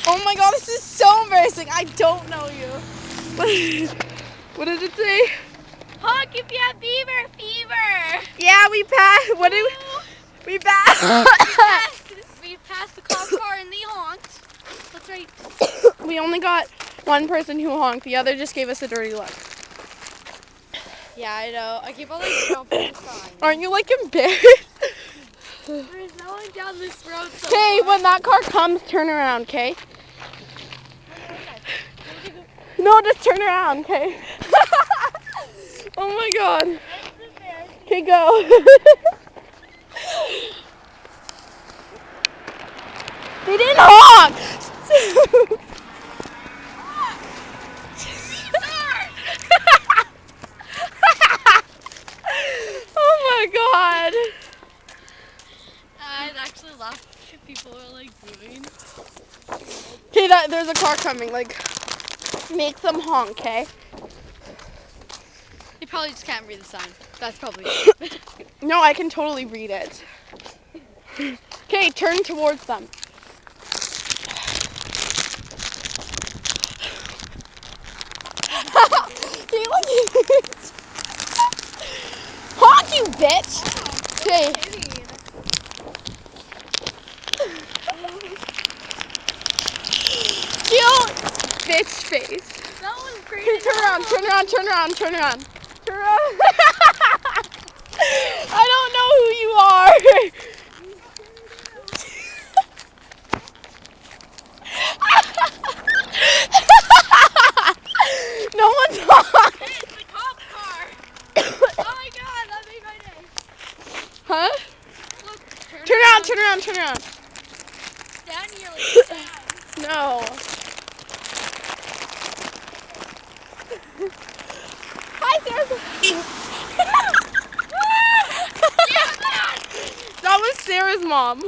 Oh my god, this is so embarrassing. I don't know you. What did it say? Honk if you have Bieber fever. Yeah, we passed. What did we passed? We passed the cop car and they honked. That's right. We only got one person who honked. The other just gave us a dirty look. Yeah, I know. I keep on like jumping the sign. Aren't you like embarrassed? There's no one down this road so Okay, far. when that car comes, turn around, okay? Okay, go. No, just turn around, okay? Oh my god. That's embarrassing. Okay, go. They didn't honk! Oh my god. I'd actually laugh if people were like moving. Okay, there's a car coming. Like, make them honk, okay? They probably just can't read the sign. That's probably it. No, I can totally read it. Okay, turn towards them. Okay, look. Honk, you bitch! Okay. Cute bitch face. That was great. Okay, turn around. Turn around. Turn around. I don't know who you are. No one's honked. Hey, it's the cop car. Oh my god, that made my day. Huh? Look, Turn around. Stand here like a man. No. Hi, Sarah. That was Sarah's mom.